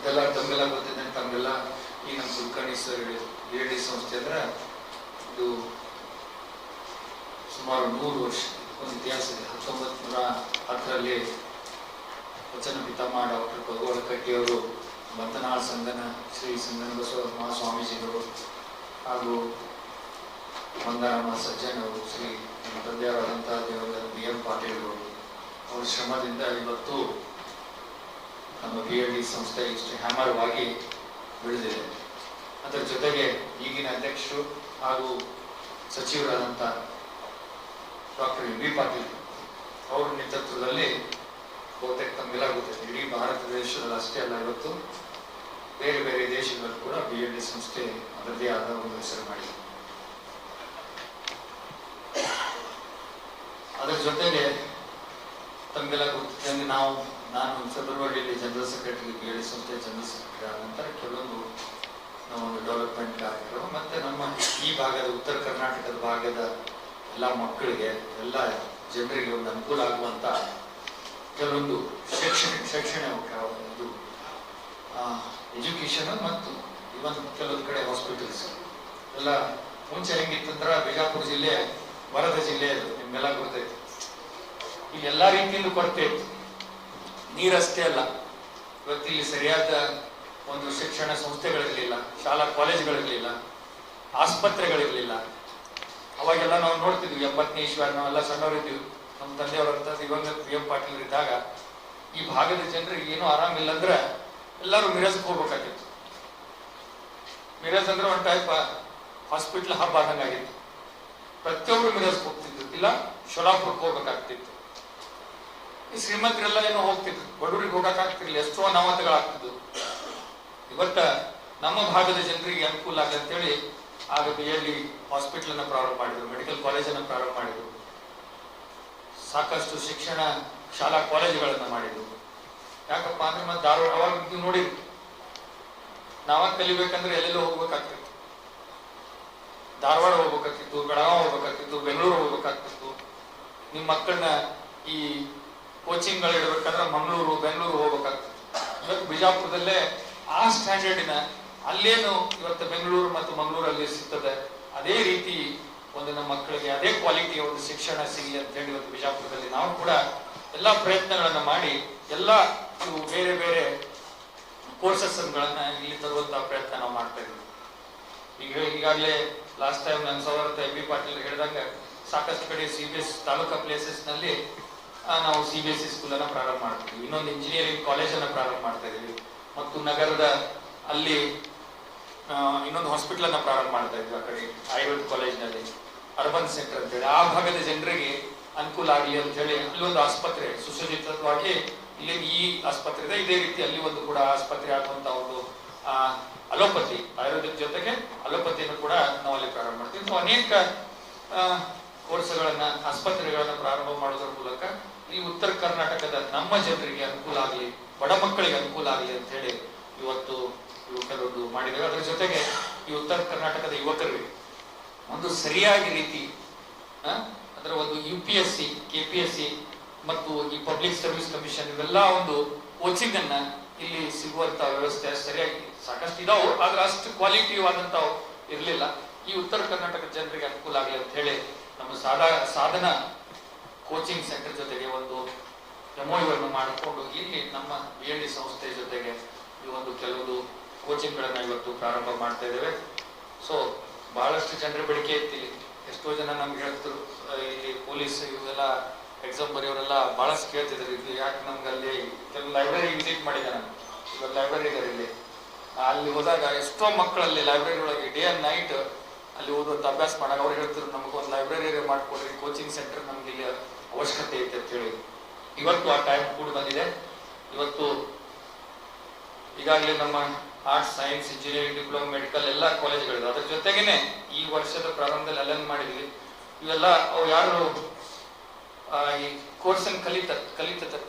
ತಮಗೆಲ್ಲ ಗೊತ್ತಿದೆ, ತಮಗೆಲ್ಲ ಈ ನಮ್ಮ ಕುಲಕರ್ಣಿ ಸರ್ BLD ಸಂಸ್ಥೆ ಅಂದ್ರೆ ಇದು ಸುಮಾರು 100 ವರ್ಷ ಒಂದು ಇತಿಹಾಸ ಇದೆ. 1910ರಲ್ಲಿ ವಚನ ಪಿತಾಮಹ ಡಾಕ್ಟರ್ ಭಗವಾನ್ ಕಟ್ಟಿಯವರು, ಬಂತನಾಳ ಸಂಗನ ಶ್ರೀ ಸಂಗನ ಬಸವ ಮಹಾಸ್ವಾಮೀಜಿಗಳು ಹಾಗೂ ಮಂದಾರಮ್ಮ ಸಜ್ಜನ್ ಅವರು, ಶ್ರೀ ನಮ್ಮ ತಂದೆಯವರಾದಂತಹ ದೇವರ BM ಪಾಟೀಲ್ಗಳು ಅವರ ಶ್ರಮದಿಂದ ಇವತ್ತು ನಮ್ಮ BLD ಸಂಸ್ಥೆ ಇಷ್ಟು ಹ್ಯಾಮರವಾಗಿ ಬೆಳೆದಿದೆ. ಅದರ ಜೊತೆಗೆ ಈಗಿನ ಅಧ್ಯಕ್ಷರು ಹಾಗೂ ಸಚಿವರಾದಂಥ ಡಾಕ್ಟರ್ MB ಪಾಟೀಲ್ ಅವರ ನೇತೃತ್ವದಲ್ಲಿ ಬಹುತೇಕ ತಮಗೆಲ್ಲ ಗೊತ್ತಿದೆ, ಇಡೀ ಭಾರತ ದೇಶದಲ್ಲಿ ಅಷ್ಟೇ ಅಲ್ಲ, ಇವತ್ತು ಬೇರೆ ಬೇರೆ ದೇಶಗಳಲ್ಲಿ ಕೂಡ BLD ಸಂಸ್ಥೆ ಅದರದೇ ಆದ ಒಂದು ಹೆಸರು ಮಾಡಿದೆ. ಅದರ ಜೊತೆಗೆ ತಮಗೆಲ್ಲ ಗೊತ್ತಿದ್ದಂಗೆ ನಾನು ಫೆಬ್ರವರಿಯಲ್ಲಿ ಜನರಲ್ ಸೆಕ್ರೆಟರಿ, BLD ಸಂಸ್ಥೆ ಜನರಲ್ ಸೆಕ್ರೆಟರಿ ಆದ ನಂತರ ಕೆಲವೊಂದು ನಾವೊಂದು ಡೆವಲಪ್ಮೆಂಟ್ ಕಾರ್ಯಕ್ರಮ ಮತ್ತು ನಮ್ಮ ಈ ಭಾಗದ ಉತ್ತರ ಕರ್ನಾಟಕದ ಭಾಗದ ಎಲ್ಲ ಮಕ್ಕಳಿಗೆ, ಎಲ್ಲ ಜನರಿಗೆ ಒಂದು ಅನುಕೂಲ ಆಗುವಂಥ ಕೆಲವೊಂದು ಶೈಕ್ಷಣಿಕ ಇದು ಎಜುಕೇಷನ್ ಮತ್ತು ಇವನ್ ಕೆಲವೊಂದು ಕಡೆ ಹಾಸ್ಪಿಟಲ್ಸ್ ಎಲ್ಲ ಮುಂಚೆ ಹೆಂಗಿತ್ತಂದ್ರೆ ಬಿಜಾಪುರ ಜಿಲ್ಲೆ ವರದ ಜಿಲ್ಲೆ, ಅದು ನಿಮ್ಗೆಲ್ಲ ಗೊತ್ತೈತಿ. ಇಲ್ಲಿ ಎಲ್ಲ ರೀತಿಯಿಂದ ಕೊರತೆ ಇತ್ತು. ನೀರಷ್ಟೇ ಅಲ್ಲ, ಇವತ್ತು ಇಲ್ಲಿ ಸರಿಯಾದ ಒಂದು ಶಿಕ್ಷಣ ಸಂಸ್ಥೆಗಳಿರಲಿಲ್ಲ, ಶಾಲಾ ಕಾಲೇಜುಗಳಿರಲಿಲ್ಲ, ಆಸ್ಪತ್ರೆಗಳಿರಲಿಲ್ಲ. ಅವಾಗೆಲ್ಲ ನಾವು ನೋಡ್ತಿದ್ವಿ, 70ನೇ ಇಸ್ವಿ ನಾವೆಲ್ಲ ಸಣ್ಣವರಿದ್ವಿ, ನಮ್ಮ ತಂದೆಯವರಂತ ದಿವಂಗತ BM ಪಾಟೀಲ್ ಇದ್ದಾಗ ಈ ಭಾಗದ ಜನರಿಗೆ ಏನೂ ಆರಾಮಿಲ್ಲ ಅಂದ್ರೆ ಎಲ್ಲರೂ ಮಿರಜ್ಗೆ ಹೋಗ್ಬೇಕಾಗಿತ್ತು. ಮಿರಜ್ ಅಂದ್ರೆ ಒಂದು ಟೈಪ್ ಹಾಸ್ಪಿಟ್ಲ್ ಹಬ್ ಆದಂಗಾಗಿತ್ತು. ಪ್ರತಿಯೊಬ್ಬರು ಮಿರಜ್ಗೆ ಹೋಗ್ತಿದ್ರು, ಇಲ್ಲ ಶೋಲಾಪುರಕ್ಕೆ ಹೋಗ್ಬೇಕಾಗ್ತಿತ್ತು. ಈ ಶ್ರೀಮಂತರೆಲ್ಲ ಏನೋ ಹೋಗ್ತಿದ್ರು, ಬಡವರಿಗೆ ಹೋಗಕ್ಕಾಗ್ತಿರ್ಲಿಲ್ಲ, ಎಷ್ಟೋ ಅನಾಹುತಗಳಾಗ್ತಿದ್ವು. ಇವತ್ತ ನಮ್ಮ ಭಾಗದ ಜನರಿಗೆ ಅನುಕೂಲ ಆಗಂತೇಳಿ ಆಗ BLD ಹಾಸ್ಪಿಟಲ್ ಅನ್ನ ಪ್ರಾರಂಭ ಮಾಡಿದ್ರು, ಮೆಡಿಕಲ್ ಕಾಲೇಜನ್ನು ಪ್ರಾರಂಭ ಮಾಡಿದ್ರು, ಸಾಕಷ್ಟು ಶಿಕ್ಷಣ ಶಾಲಾ ಕಾಲೇಜುಗಳನ್ನ ಮಾಡಿದ್ರು. ಯಾಕಪ್ಪ ಅಂದ್ರೆ ಮತ್ತೆ ಧಾರವಾಡ ಅವಾಗ ನೋಡಿ ನಾವ ಕಲಿಬೇಕಂದ್ರೆ ಎಲ್ಲೆಲ್ಲೋ ಹೋಗ್ಬೇಕಾಗ್ತಿತ್ತು. ಧಾರವಾಡ ಹೋಗ್ಬೇಕಾಗ್ತಿತ್ತು, ಬೆಳಗಾವಿ ಹೋಗ್ಬೇಕಾಗ್ತಿತ್ತು, ಬೆಂಗಳೂರು ಹೋಗ್ಬೇಕಾಗ್ತಿತ್ತು. ನಿಮ್ಮ ಮಕ್ಕಳನ್ನ ಈ ಕೋಚಿಂಗ್ಗಳು ಇಡಬೇಕಂದ್ರೆ ಮಂಗಳೂರು, ಬೆಂಗಳೂರು ಹೋಗ್ಬೇಕಾಗ್ತಿತ್ತು. ಇವತ್ತು ಬಿಜಾಪುರದಲ್ಲೇ ಆ ಸ್ಟ್ಯಾಂಡರ್ಡಿನ ಅಲ್ಲೇನು ಇವತ್ತು ಬೆಂಗಳೂರು ಮತ್ತು ಮಂಗಳೂರಲ್ಲಿ ಸಿಗ್ತದೆ, ಅದೇ ರೀತಿ ಒಂದು ನಮ್ಮ ಮಕ್ಕಳಿಗೆ ಅದೇ ಕ್ವಾಲಿಟಿಯ ಒಂದು ಶಿಕ್ಷಣ ಸಿಗಲಿ ಅಂತ ಹೇಳಿ ಇವತ್ತು ಬಿಜಾಪುರದಲ್ಲಿ ನಾವು ಕೂಡ ಎಲ್ಲ ಪ್ರಯತ್ನಗಳನ್ನ ಮಾಡಿ ಎಲ್ಲ ಇವು ಬೇರೆ ಬೇರೆ ಕೋರ್ಸಸ್ಗಳನ್ನ ಇಲ್ಲಿ ತರುವಂತಹ ಪ್ರಯತ್ನ ನಾವು ಮಾಡ್ತಾ ಇದ್ದೀವಿ. ಈಗಾಗಲೇ ಲಾಸ್ಟ್ ಟೈಮ್ ನನ್ನ ಸಹೋದರ MB ಪಾಟೀಲ್ ಹೇಳಿದಂಗ ಸಾಕಷ್ಟು ಕಡೆ CBS ತಾಲೂಕಾ ಪ್ಲೇಸಸ್ ನಲ್ಲಿ ನಾವು CBSE ಸ್ಕೂಲ್ ಅನ್ನ ಪ್ರಾರಂಭ ಮಾಡ್ತೀವಿ, ಇನ್ನೊಂದು ಇಂಜಿನಿಯರಿಂಗ್ ಕಾಲೇಜ್ ಅನ್ನ ಪ್ರಾರಂಭ ಮಾಡ್ತಾ ಇದೀವಿ, ಮತ್ತು ನಗರದ ಅಲ್ಲಿ ಇನ್ನೊಂದು ಹಾಸ್ಪಿಟಲ್ ಅನ್ನ ಪ್ರಾರಂಭ ಮಾಡ್ತಾ ಇದ್ವಿ. ಆ ಕಡೆ ಆಯುರ್ವೇದ ಕಾಲೇಜ್ನಲ್ಲಿ ಅರ್ಬನ್ ಸೆಂಟರ್ ಅಂತ ಹೇಳಿ ಆ ಭಾಗದ ಜನರಿಗೆ ಅನುಕೂಲ ಆಗಲಿ ಅಂತ ಹೇಳಿ ಅಲ್ಲಿ ಒಂದು ಆಸ್ಪತ್ರೆ ಸುಸಜ್ಜಿತವಾಗಿ, ಇಲ್ಲಿ ಈ ಆಸ್ಪತ್ರೆ ಇದೆ, ಇದೇ ರೀತಿ ಅಲ್ಲಿ ಒಂದು ಕೂಡ ಆಸ್ಪತ್ರೆ ಆಗುವಂತ ಒಂದು ಅಲೋಪತಿ ಆಯುರ್ವೇದದ ಜೊತೆಗೆ ಅಲೋಪತಿಯನ್ನು ಕೂಡ ನಾವು ಅಲ್ಲಿ ಪ್ರಾರಂಭ ಮಾಡ್ತೀವಿ. ಸೊ ಅನೇಕ ಕೋರ್ಸ್ಗಳನ್ನ ಆಸ್ಪತ್ರೆಗಳನ್ನ ಪ್ರಾರಂಭ ಮಾಡೋದ್ರ ಮೂಲಕ ಈ ಉತ್ತರ ಕರ್ನಾಟಕದ ನಮ್ಮ ಜನರಿಗೆ ಅನುಕೂಲ ಆಗಲಿ, ಬಡ ಮಕ್ಕಳಿಗೆ ಅನುಕೂಲ ಆಗಲಿ ಅಂತ ಹೇಳಿ ಇವತ್ತು ಯುವಕರೊಂದು ಮಾಡಿದ್ದೇವೆ. ಅದರ ಜೊತೆಗೆ ಈ ಉತ್ತರ ಕರ್ನಾಟಕದ ಯುವಕರಿಗೆ ಒಂದು ಸರಿಯಾಗಿ ರೀತಿ ಅದರ ಒಂದು UPSC, KPSC ಮತ್ತು ಈ ಪಬ್ಲಿಕ್ ಸರ್ವಿಸ್ ಕಮಿಷನ್ ಇವೆಲ್ಲ ಒಂದು ಕೋಚಿಂಗ್ ಅನ್ನ ಇಲ್ಲಿ ಸಿಗುವಂತ ವ್ಯವಸ್ಥೆ ಸರಿಯಾಗಿ ಸಾಕಷ್ಟು ಇದಾವು, ಆದ್ರೆ ಅಷ್ಟು ಕ್ವಾಲಿಟಿವಾದಂತಾವು ಇರಲಿಲ್ಲ. ಈ ಉತ್ತರ ಕರ್ನಾಟಕದ ಜನರಿಗೆ ಅನುಕೂಲ ಆಗಲಿ ಅಂತ ಹೇಳಿ ನಮ್ಮ ಸಾಧನ ಕೋಚಿಂಗ್ ಸೆಂಟರ್ ಜೊತೆಗೆ ಒಂದು MOU ಅನ್ನು ಮಾಡಿಕೊಂಡು ಇಲ್ಲಿ ನಮ್ಮ BLD ಸಂಸ್ಥೆ ಜೊತೆಗೆ ಈ ಒಂದು ಕೆಲವೊಂದು ಕೋಚಿಂಗ್ ಗಳನ್ನ ಇವತ್ತು ಪ್ರಾರಂಭ ಮಾಡ್ತಾ ಇದ್ದೇವೆ. ಸೊ ಬಹಳಷ್ಟು ಜನರ ಬೇಡಿಕೆ ಇತ್ತು. ಇಲ್ಲಿ ಎಷ್ಟೋ ಜನ ನಮ್ಗೆ ಹೇಳ್ತಿದ್ರು, ಇಲ್ಲಿ ಪೊಲೀಸ್ ಇವೆಲ್ಲ ಎಕ್ಸಾಮ್ ಬರೆಯೋರೆಲ್ಲ ಬಹಳಷ್ಟು ಕೇಳ್ತಿದ್ರು, ಇದು ಯಾಕೆ ನಮ್ಗೆ ಅಲ್ಲಿ ಕೆಲವು ಲೈಬ್ರರಿ ವಿಸಿಟ್ ಮಾಡಿದೆ ನಾನು, ಇವಾಗ ಲೈಬ್ರರಿ ಇದ್ದಾರೆ ಇಲ್ಲಿ. ಅಲ್ಲಿ ಹೋದಾಗ ಎಷ್ಟೋ ಮಕ್ಕಳಲ್ಲಿ ಲೈಬ್ರರಿ ಒಳಗೆ ಡೇ ಅಂಡ್ ನೈಟ್ ಅಲ್ಲಿ ಓದುವಂತ ಅಭ್ಯಾಸ ಮಾಡಾಗ ಅವ್ರು ಹೇಳ್ತಿದ್ರು, ನಮಗೊಂದು ಲೈಬ್ರರಿ ಮಾಡ್ಕೊಡ್ರಿ, ಕೋಚಿಂಗ್ ಸೆಂಟರ್ ನಮ್ಗೆ ಇಲ್ಲಿ ಅವಶ್ಯಕತೆ ಐತೆ ಅಂತ ಹೇಳಿ. ಇವತ್ತು ಆ ಟೈಮ್ ಕೂಡ ಬಂದಿದೆ. ಇವತ್ತು ಈಗಾಗಲೇ ನಮ್ಮ arts, science, engineering, diploma, medical ಎಲ್ಲ ಕಾಲೇಜ್ಗಳಿದೆ. ಅದ್ರ ಜೊತೆಗೇನೆ ಈ ವರ್ಷದ ಪ್ರಾರಂಭದಲ್ಲಿ ಅಲ್ಲೇನ್ ಮಾಡಿದ್ವಿ, ಇವೆಲ್ಲ ಅವು ಯಾರು ಈ ಕೋರ್ಸ್ ಅನ್ನು ಕಲಿತ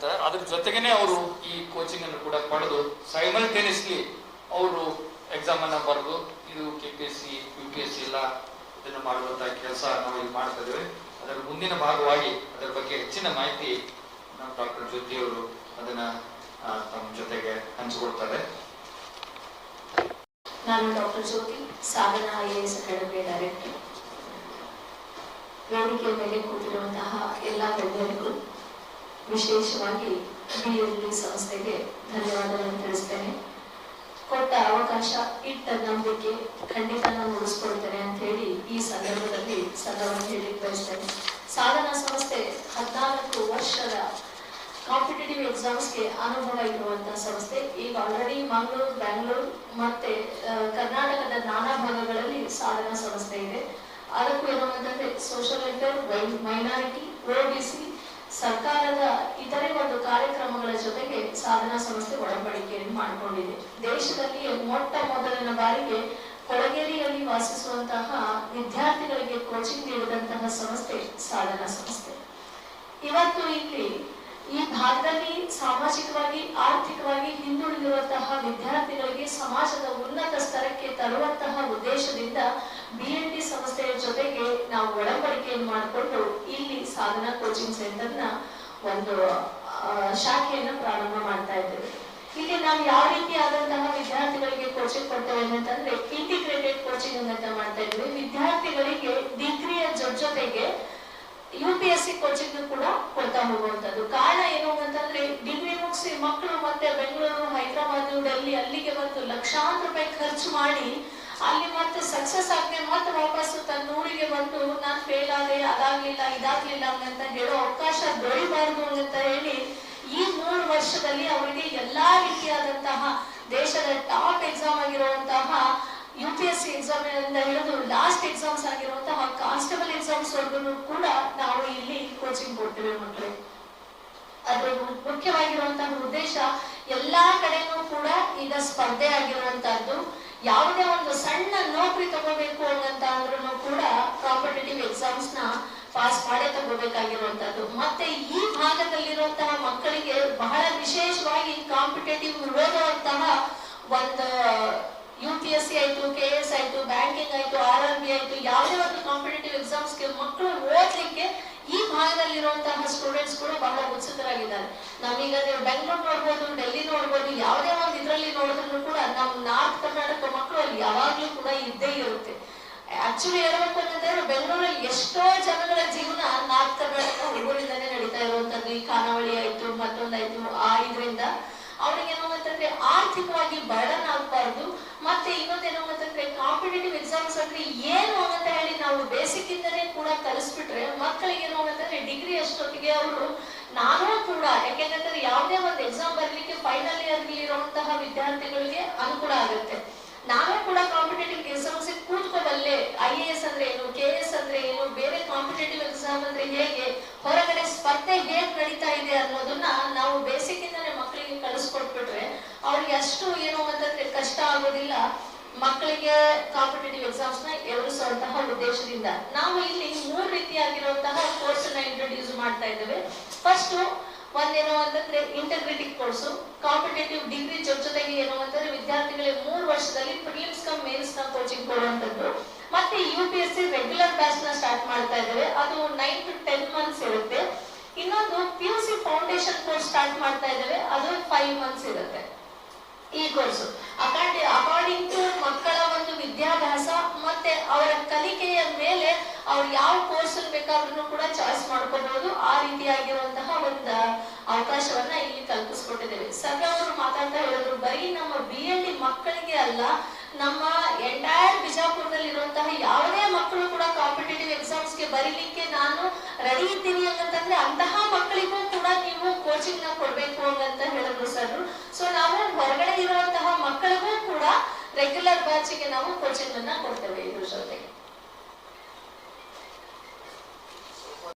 ಅದ್ರ ಜೊತೆಗೇನೆ ಅವರು ಈ ಕೋಚಿಂಗ್ ಅನ್ನು ಕೂಡ ಪಡೆದು ಸೈಮಲ್ಟೇನಿಯಸ್ಲಿ ಅವರು ಎಕ್ಸಾಮ್ ಅನ್ನ ಬರೆದು ಇದು KPSC, UPSC ಎಲ್ಲ ಇದನ್ನು ಮಾಡುವಂತಹ ಕೆಲಸ ನಾವು ಇಲ್ಲಿ ಮಾಡ್ತಾ ಇದ್ದೇವೆ. ಅದರ ಮುಂದಿನ ಭಾಗವಾಗಿ ಅದರ ಬಗ್ಗೆ ಹೆಚ್ಚಿನ ಮಾಹಿತಿ ನಮ್ಮ ಡಾಕ್ಟರ್ ಜ್ಯೋತಿ ಅವರು ಅದನ್ನ ತಮ್ಮ ಜೊತೆಗೆ ಹಂಚಿಕೊಡ್ತಾರೆ. ನಾನು ಡಾಕ್ಟರ್ ಜ್ಯೋತಿ, ಸಾಧನಾ IAS ಅಕಾಡೆಮಿ ಡೈರೆಕ್ಟರ್. ವೇದಿಕೆ ಮೇಲೆ ಕೂತಿರುವಂತಹ ಎಲ್ಲ ಗಣ್ಯರಿಗೂ, ವಿಶೇಷವಾಗಿ BLD ಸಂಸ್ಥೆಗೆ ಧನ್ಯವಾದಗಳನ್ನು ತಿಳಿಸ್ತೇನೆ. ಕೊಟ್ಟ ಅವಕಾಶ, ಇಟ್ಟ ನಂಬಿಕೆ ಖಂಡಿತ ನಾನು ಉಳಿಸ್ಕೊಳ್ತೇನೆ ಅಂತ ಹೇಳಿ ಈ ಸಂದರ್ಭದಲ್ಲಿ ಸದವನ್ನು ಹೇಳಿ ಬಯಸ್ತೇನೆ. ಸಾಧನಾ ಸಂಸ್ಥೆ 14 ವರ್ಷದ ಕಾಂಪಿಟೇಟಿವ್ ಎಕ್ಸಾಮ್ಸ್ಗೆ ಅನುಭವ ಇರುವಂತಹ ಸಂಸ್ಥೆ. ಈಗ ಆಲ್ರೆಡಿ ಮಂಗಳೂರು, ಬ್ಯಾಂಗ್ಳೂರು ಮತ್ತೆ ಕರ್ನಾಟಕದ ನಾನಾ ಭಾಗಗಳಲ್ಲಿ ಸಾಧನಾ ಸಂಸ್ಥೆ ಇದೆ. ಅದಕ್ಕೂ ಏನಂತಂದ್ರೆ ಸೋಷಿಯಲ್ ವೆಲ್ಫೇರ್, ಮೈನಾರಿಟಿ, OBC, ಸರ್ಕಾರದ ಇತರೆ ಒಂದು ಕಾರ್ಯಕ್ರಮಗಳ ಜೊತೆಗೆ ಸಾಧನಾ ಸಂಸ್ಥೆ ಒಡಂಬಡಿಕೆಯನ್ನು ಮಾಡಿಕೊಂಡಿದೆ. ದೇಶದಲ್ಲಿ ಮೊಟ್ಟ ಮೊದಲನ ಬಾರಿಗೆ ಕೊಳಗೇರಿಯಲ್ಲಿ ವಾಸಿಸುವಂತಹ ವಿದ್ಯಾರ್ಥಿಗಳಿಗೆ ಕೋಚಿಂಗ್ ನೀಡಿದಂತಹ ಸಂಸ್ಥೆ ಸಾಧನಾ ಸಂಸ್ಥೆ. ಇವತ್ತು ಇಲ್ಲಿ ಈ ಭಾಗದಲ್ಲಿ ಸಾಮಾಜಿಕವಾಗಿ, ಆರ್ಥಿಕವಾಗಿ ಹಿಂದುಳಿದಿರುವಂತಹ ವಿದ್ಯಾರ್ಥಿಗಳಿಗೆ ಸಮಾಜದ ಉನ್ನತ ಸ್ತರಕ್ಕೆ ತರುವಂತಹ ಉದ್ದೇಶದಿಂದ BLD ಸಂಸ್ಥೆಯ ಜೊತೆಗೆ ನಾವು ಒಡಂಬಡಿಕೆಯನ್ನು ಮಾಡಿಕೊಂಡು ಇಲ್ಲಿ ಸಾಧನಾ ಕೋಚಿಂಗ್ ಸೆಂಟರ್ನ ಒಂದು ಶಾಖೆಯನ್ನು ಪ್ರಾರಂಭ ಮಾಡ್ತಾ ಇದ್ದೇವೆ. ಇಲ್ಲಿ ನಾವು ಯಾವ ರೀತಿಯಾದಂತಹ ವಿದ್ಯಾರ್ಥಿಗಳಿಗೆ ಕೋಚಿಂಗ್ ಕೊಡ್ತೇವೆ ಅಂತಂದ್ರೆ ಇಂಟಿಗ್ರೇಟೆಡ್ ಕೋಚಿಂಗ್ ಅಂತ ಮಾಡ್ತಾ ಇದ್ವಿ. ವಿದ್ಯಾರ್ಥಿಗಳಿಗೆ ಡಿಗ್ರಿಯ ಜೊತೆಗೆ UPSC ಕೋಚಿಂಗ್ ಕೂಡ ಕೊಡ್ತಾ ಹೋಗುವಂತದ್ದು. ಕಾರಣ ಏನು ಅಂತಂದ್ರೆ ಡಿಗ್ರಿ ಮುಗಿಸಿ ಮಕ್ಕಳು ಮತ್ತೆ ಬೆಂಗಳೂರು, ಹೈದರಾಬಾದ್, ಡೆಲ್ಲಿ ಅಲ್ಲಿಗೆ ಬಂದು ಲಕ್ಷಾಂತರ ರೂಪಾಯಿ ಖರ್ಚು ಮಾಡಿ ಅಲ್ಲಿ ಮತ್ತೆ ಸಕ್ಸಸ್ ಆಗದೆ ಮತ್ತೆ ವಾಪಸ್ಸು ತನ್ನ ಊರಿಗೆ ಬಂದು ನಾನು ಫೇಲ್ ಆದೆ, ಅದಾಗ್ಲಿಲ್ಲ, ಇದಾಗ್ಲಿಲ್ಲ ಅಂತ ಹೇಳೋ ಅವಕಾಶ ದೊರೆಯಬಾರದು ಅಂತ ಹೇಳಿ ಈ 3 ವರ್ಷದಲ್ಲಿ ಅವರಿಗೆ ಎಲ್ಲಾ ರೀತಿಯಾದಂತಹ ದೇಶದ ಟಾಪ್ ಎಕ್ಸಾಮ್ ಆಗಿರುವಂತಹ UPSC ಎಕ್ಸಾಮ್ ಇಂದ ಹಿಡಿದು ಲಾಸ್ಟ್ ಎಕ್ಸಾಮ್ಸ್ ಆಗಿರುವಂತಹ ಕಾನ್ಸ್ಟೇಬಲ್ ಎಕ್ಸಾಮ್ಸ್ ವರ್ಗು ಕೂಡ ನಾವು ಇಲ್ಲಿ ಕೋಚಿಂಗ್ ಕೊಡ್ತೇವೆ ಮಕ್ಕಳಿಗೆ. ಅದ್ರ ಮುಖ್ಯವಾಗಿರುವಂತಹ ಉದ್ದೇಶ ಎಲ್ಲಾ ಕಡೆನೂ ಕೂಡ ಈಗ ಸ್ಪರ್ಧೆ ಆಗಿರುವಂತಹದ್ದು. ಯಾವುದೇ ಒಂದು ಸಣ್ಣ ನೌಕರಿ ತಗೋಬೇಕು ಅಂತ ಅಂದ್ರೂ ಕೂಡ ಕಾಂಪಿಟೇಟಿವ್ ಎಕ್ಸಾಮ್ಸ್ ನ ಪಾಸ್ ಮಾಡೇ ತಗೋಬೇಕಾಗಿರುವಂತದ್ದು. ಮತ್ತೆ ಈ ಭಾಗದಲ್ಲಿರುವಂತಹ ಮಕ್ಕಳಿಗೆ ಬಹಳ ವಿಶೇಷವಾಗಿ ಕಾಂಪಿಟೇಟಿವ್ ಓದುವಂತಹ ಒಂದು UPSC ಆಯ್ತು, KS ಆಯ್ತು, ಬ್ಯಾಂಕಿಂಗ್ ಆಯ್ತು, RRB ಆಯ್ತು, ಯಾವುದೇ ಒಂದು ಕಾಂಪಿಟೇಟಿವ್ ಎಕ್ಸಾಮ್ಸ್ಗೆ ಮಕ್ಕಳು ಓದ್ಲಿಕ್ಕೆ ಈ ಭಾಗದಲ್ಲಿರುವಂತಹ ಸ್ಟೂಡೆಂಟ್ಸ್ ಕೂಡ ಬಹಳ ಉತ್ಸುಕರಾಗಿದ್ದಾರೆ. ನಾವೀಗ ನೀವು ಬೆಂಗಳೂರು ನೋಡ್ಬೋದು, ಡೆಲ್ಲಿ ನೋಡ್ಬೋದು, ಯಾವುದೇ ಒಂದು ಇದರಲ್ಲಿ ನೋಡಿದ್ರು ಕೂಡ ನಮ್ಮ ನಾರ್ತ್ ಕರ್ನಾಟಕ ಮಕ್ಕಳು ಅಲ್ಲಿ ಯಾವಾಗ್ಲೂ ಕೂಡ ಇದ್ದೇ ಇರುತ್ತೆ. ಆಕ್ಚುಲಿ ಹೇಳ್ಬೇಕು ಅಂತಂದ್ರೆ ಬೆಂಗಳೂರಲ್ಲಿ ಎಷ್ಟೋ ಜನಗಳ ಜೀವನ ನಾರ್ತ್ ಕರ್ನಾಟಕ ಹುಡುಗರಿಂದಾನೇ ನಡೀತಾ ಇರುವಂತದ್ದು. ಈ ಖಾನಾವಳಿ ಆಯ್ತು, ಮತ್ತೊಂದಾಯ್ತು, ಇದರಿಂದ ಅವ್ರಿಗೆ ಏನು ಅಂತಂದ್ರೆ ಆರ್ಥಿಕವಾಗಿ ಬರ್ಡನ್ ಆಗ್ಬಾರ್ದು. ಮತ್ತೆ ಇನ್ನೊಂದೇನು ಅಂತಂದ್ರೆ ಕಾಂಪಿಟೇಟಿವ್ ಎಕ್ಸಾಮ್ಸ್ ಅಂದ್ರೆ ಏನು ಅಂತ ಹೇಳಿ ನಾವು ಬೇಸಿಕ್ ಇಂದನೇ ಕೂಡ ಕಲಿಸ್ಬಿಟ್ರೆ ಮಕ್ಕಳಿಗೆ ಏನು ಅಂತಂದ್ರೆ ಡಿಗ್ರಿ ಅಷ್ಟೊತ್ತಿಗೆ ಅವರು ನಾನು ಕೂಡ, ಯಾಕೆಂದ್ರೆ ಯಾವುದೇ ಒಂದು ಎಕ್ಸಾಮ್ ಬರ್ಲಿಕ್ಕೆ ಫೈನಲ್ ಇಯರ್ ಇರುವಂತಹ ವಿದ್ಯಾರ್ಥಿಗಳಿಗೆ ಅನುಕೂಲ ಆಗುತ್ತೆ. ನಾನು ಕೂಡ ಕಾಂಪಿಟೇಟಿವ್ ಎಕ್ಸಾಮ್ಸ್ ಕೂತ್ಕೋಬಲ್ಲೆ. IAS ಅಂದ್ರೆ ಏನು, KS ಅಂದ್ರೆ ಏನು, ಬೇರೆ ಕಾಂಪಿಟೇಟಿವ್ ಎಕ್ಸಾಮ್ ಅಂದ್ರೆ ಹೇಗೆ, ಹೊರಗಡೆ ಸ್ಪರ್ಧೆ ಹೇಗ್ ನಡೀತಾ ಇದೆ ಅನ್ನೋದನ್ನ ನಾವು ಬೇಸಿಕ್ ಇಂದಾನೆ ಮಕ್ಕಳಿಗೆ ಕಲಿಸ್ಕೊಟ್ಬಿಟ್ರೆ ಅವ್ರಿಗೆ ಅಷ್ಟು ಏನು ಅಂತಂದ್ರೆ ಕಷ್ಟ ಆಗೋದಿಲ್ಲ. ಮಕ್ಕಳಿಗೆ ಕಾಂಪಿಟೇಟಿವ್ ಎಕ್ಸಾಮ್ಸ್ ನ ಎದುರಿಸುವಂತಹ ಉದ್ದೇಶದಿಂದ ನಾವು ಇಲ್ಲಿ 3 ರೀತಿಯಾಗಿರುವಂತಹ ಕೋರ್ಸ್ ನ ಇಂಟ್ರೊಡ್ಯೂಸ್ ಮಾಡ್ತಾ ಇದ್ದೇವೆ. ಫಸ್ಟ್ ಒಂದೇನು ಅಂತಂದ್ರೆ ಇಂಟಗ್ರಿಟಿ ಕೋರ್ಸು, ಕಾಂಪಿಟೇಟಿವ್ ಡಿಗ್ರಿ ಜೊತೆಗೆ ಏನು ಅಂತಂದ್ರೆ ವಿದ್ಯಾರ್ಥಿಗಳಿಗೆ 3 ವರ್ಷದಲ್ಲಿ ಪ್ರಿಲಿಮ್ಸ್ ಕಮ್ ಮೇನ್ಸ್ ನ ಕೋಚಿಂಗ್ ಕೊಡುವಂತದ್ದು. ಮತ್ತೆ UPSC ರೆಗ್ಯುಲರ್ ಬ್ಯಾಚ್ ನ ಸ್ಟಾರ್ಟ್ ಮಾಡ್ತಾ ಇದ್ದೇವೆ. ಅದು 9 to 10 ಮಂತ್ಸ್ ಇರುತ್ತೆ. ಇನ್ನೊಂದು PUC ಫೌಂಡೇಶನ್ ಕೋರ್ಸ್ ಸ್ಟಾರ್ಟ್ ಮಾಡ್ತಾ ಇದ್ದೇವೆ. ಅದು 5 ಮಂತ್ಸ್ ಇರುತ್ತೆ. ಈ ಕೋರ್ಸ್ ಅಕಾರ್ಡಿಂಗ್ ಟು ಮಕ್ಕಳ ಒಂದು ವಿದ್ಯಾಭ್ಯಾಸ ಮತ್ತೆ ಅವರ ಕಲಿಕೆಯ ಮೇಲೆ ಅವ್ರು ಯಾವ ಕೋರ್ಸ್ ಬೇಕಾದ್ರೂ ಕೂಡ ಚಾಯ್ಸ್ ಮಾಡ್ಕೋಬಹುದು. ಆ ರೀತಿಯಾಗಿರುವಂತಹ ಒಂದು ಅವಕಾಶವನ್ನ ಇಲ್ಲಿ ಕಲ್ಪಿಸ್ಕೊಟ್ಟಿದ್ದೇವೆ. ಸರ್ ಅವರು ಮಾತಾಡ್ತಾ ಹೇಳಿದ್ರು, ಬರೀ ನಮ್ಮ BLD ಮಕ್ಕಳಿಗೆ ಅಲ್ಲ, ನಮ್ಮ ಎಂಟೈರ್ ಬಿಜಾಪುರದಲ್ಲಿ ಇರುವಂತಹ ಯಾವುದೇ ಮಕ್ಕಳು ಕೂಡ ಕಾಂಪಿಟೇಟಿವ್ ಎಕ್ಸಾಮ್ಸ್ಗೆ ಬರೀಲಿಕ್ಕೆ ನಾನು ರೆಡಿ ಇದ್ದೀನಿ ಅಂತಂದ್ರೆ ಅಂತಹ ಮಕ್ಕಳಿಗೂ ಕೂಡ ನೀವು ಕೋಚಿಂಗ್ ನ ಕೊಡ್ಬೇಕು ಅಂತ ಹೇಳಿದ್ರು ಸರ್. ಸೊ ನಾವು ಹೊರಗಡೆ ಇರುವಂತಹ ಮಕ್ಕಳಿಗೂ ಕೂಡ ರೆಗ್ಯುಲರ್ ಬ್ಯಾಚ್ ಗೆ ನಾವು ಕೋಚಿಂಗ್ ಅನ್ನ ಕೊಡ್ತೇವೆ ಇದ್ರ ಜೊತೆಗೆ.